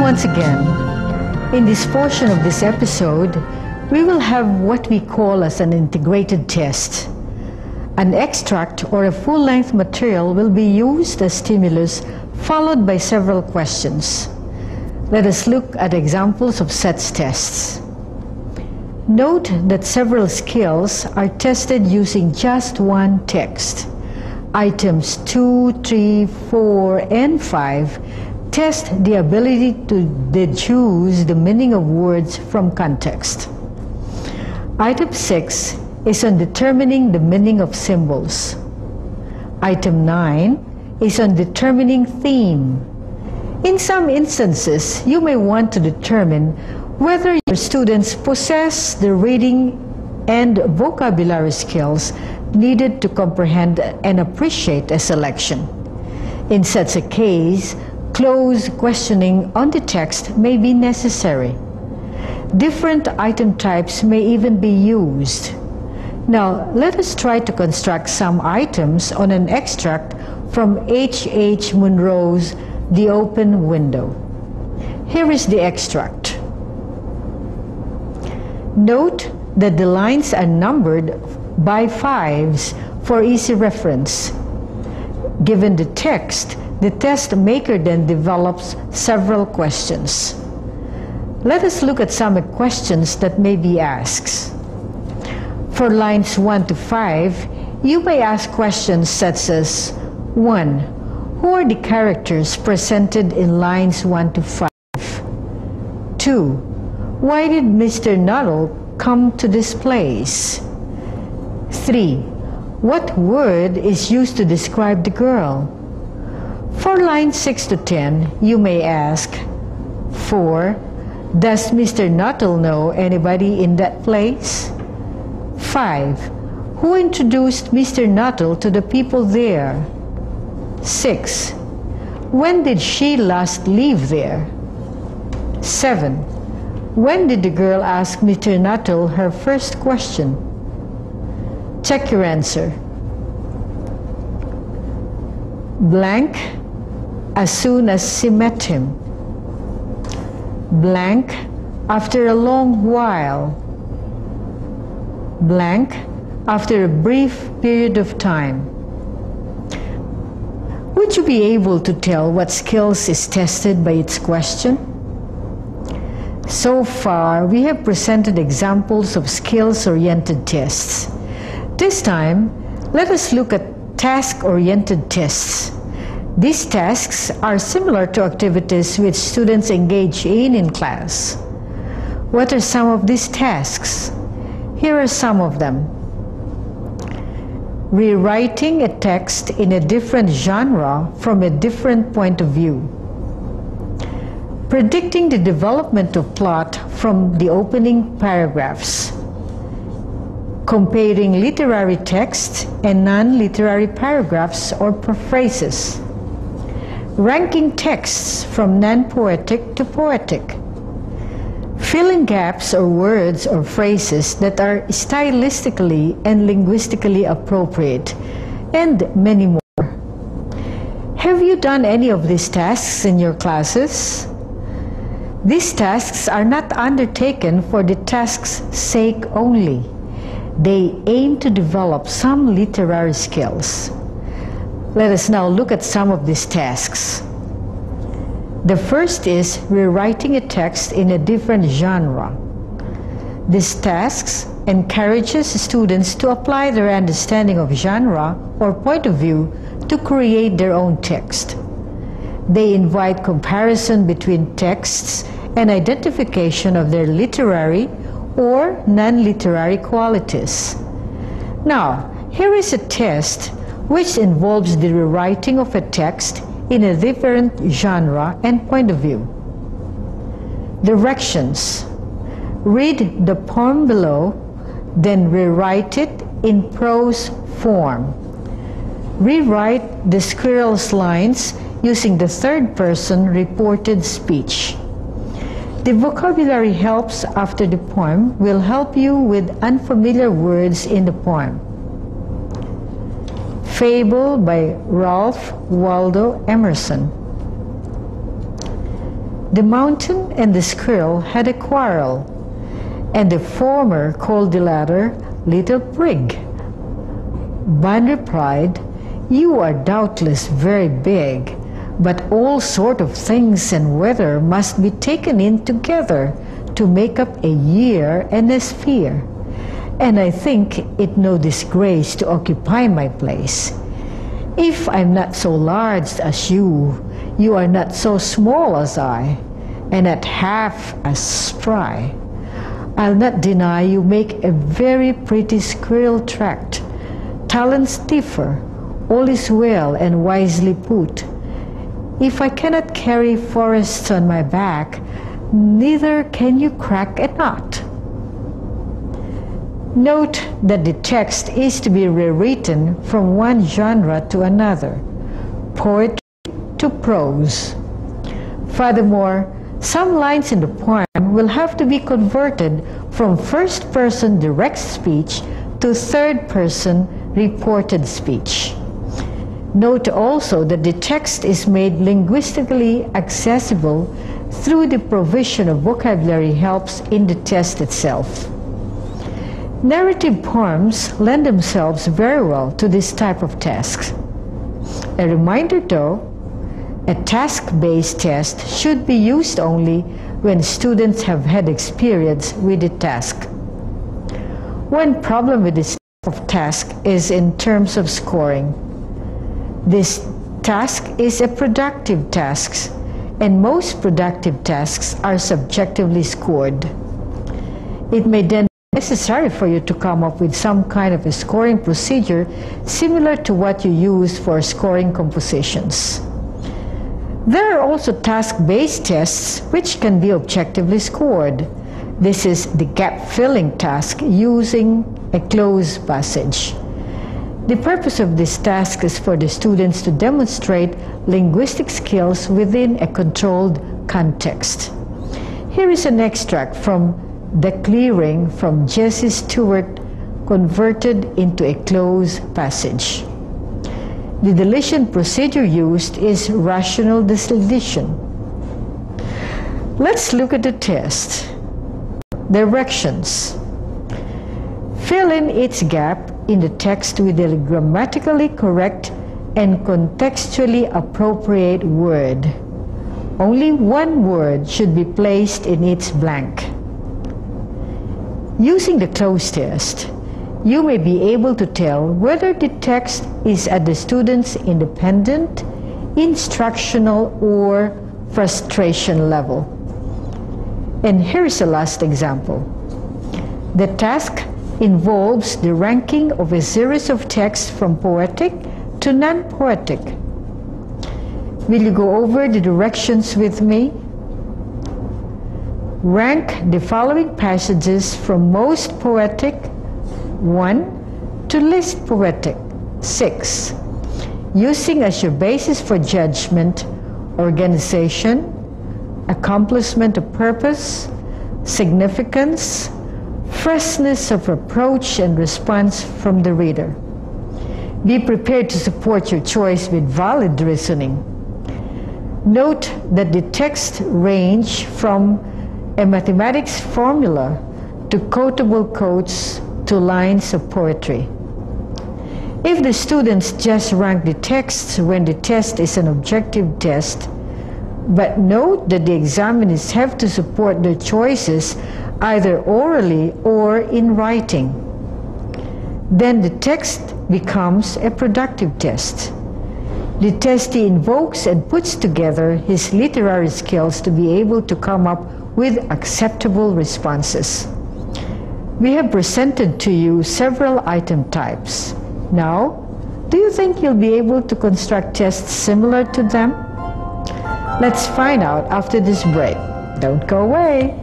once again. In this portion of this episode, we will have what we call as an integrated test. An extract or a full-length material will be used as stimulus, followed by several questions. Let us look at examples of such tests. Note that several skills are tested using just one text. Items 2, 3, 4, and 5 test the ability to deduce the meaning of words from context. Item 6 is on determining the meaning of symbols. Item 9 is on determining theme. In some instances, you may want to determine whether your students possess the reading and vocabulary skills needed to comprehend and appreciate a selection. In such a case, close questioning on the text may be necessary. Different item types may even be used. Now, let us try to construct some items on an extract from H. Munro's The Open Window. Here is the extract. Note that the lines are numbered by 5s for easy reference. Given the text, the test maker then develops several questions. Let us look at some questions that may be asked. For lines 1 to 5, you may ask questions such as 1. Who are the characters presented in lines 1 to 5? 2. Why did Mr. Nuttall come to this place? 3. What word is used to describe the girl? For lines 6 to 10, you may ask 4. Does Mr. Nuttall know anybody in that place? 5. Who introduced Mr. Nuttall to the people there? 6. When did she last live there? 7. When did the girl ask Mr. Nuttall her first question? Check your answer. Blank, as soon as she met him. Blank, after a long while. Blank, after a brief period of time. Would you be able to tell what skills is tested by its question? So far, we have presented examples of skills-oriented tests. This time, let us look at task-oriented tests. These tasks are similar to activities which students engage in class. What are some of these tasks? Here are some of them. Rewriting a text in a different genre from a different point of view. Predicting the development of plot from the opening paragraphs. Comparing literary text and non-literary paragraphs or phrases. Ranking texts from non-poetic to poetic. Filling gaps or words or phrases that are stylistically and linguistically appropriate, and many more. Have you done any of these tasks in your classes? These tasks are not undertaken for the task's sake only. They aim to develop some literary skills. Let us now look at some of these tasks. The first is rewriting a text in a different genre. These tasks encourages students to apply their understanding of genre or point of view to create their own text. They invite comparison between texts and identification of their literary or non-literary qualities. Now, here is a test which involves the rewriting of a text in a different genre and point of view. Directions. Read the poem below, then rewrite it in prose form. Rewrite the squirrel's lines using the third-person reported speech. The vocabulary helps after the poem will help you with unfamiliar words in the poem. Fable by Ralph Waldo Emerson. The mountain and the squirrel had a quarrel, and the former called the latter Little Prig. Ban replied, "You are doubtless very big, but all sort of things and weather must be taken in together to make up a year and a sphere. And I think it no disgrace to occupy my place. If I'm not so large as you, you are not so small as I, and not half as spry. I'll not deny you make a very pretty squirrel tract. Talents differ, all is well and wisely put. If I cannot carry forests on my back, neither can you crack a nut." Note that the text is to be rewritten from one genre to another, poetry to prose. Furthermore, some lines in the poem will have to be converted from first-person direct speech to third-person reported speech. Note also that the text is made linguistically accessible through the provision of vocabulary helps in the text itself. Narrative poems lend themselves very well to this type of task. A reminder though, a task-based test should be used only when students have had experience with the task. One problem with this type of task is in terms of scoring. This task is a productive task, and most productive tasks are subjectively scored. It may then be necessary for you to come up with some kind of a scoring procedure similar to what you use for scoring compositions. There are also task-based tests which can be objectively scored. This is the gap-filling task using a closed passage. The purpose of this task is for the students to demonstrate linguistic skills within a controlled context. Here is an extract from The Clearing from Jessie Stewart, converted into a closed passage. The deletion procedure used is rational deletion. Let's look at the test. Directions. Fill in each gap in the text with a grammatically correct and contextually appropriate word. Only one word should be placed in each blank. Using the closed test, you may be able to tell whether the text is at the student's independent, instructional, or frustration level. And here's the last example. The task involves the ranking of a series of texts from poetic to non-poetic. Will you go over the directions with me? Rank the following passages from most poetic, 1, to least poetic, 6, using as your basis for judgment organization, accomplishment of purpose, significance, freshness of approach and response from the reader. Be prepared to support your choice with valid reasoning. Note that the text range from a mathematics formula to quotable quotes to lines of poetry. If the students just rank the texts when the test is an objective test, but note that the examiners have to support their choices either orally or in writing, then the text becomes a productive test. The testee invokes and puts together his literary skills to be able to come up with acceptable responses. We have presented to you several item types. Now, do you think you'll be able to construct tests similar to them? Let's find out after this break. Don't go away.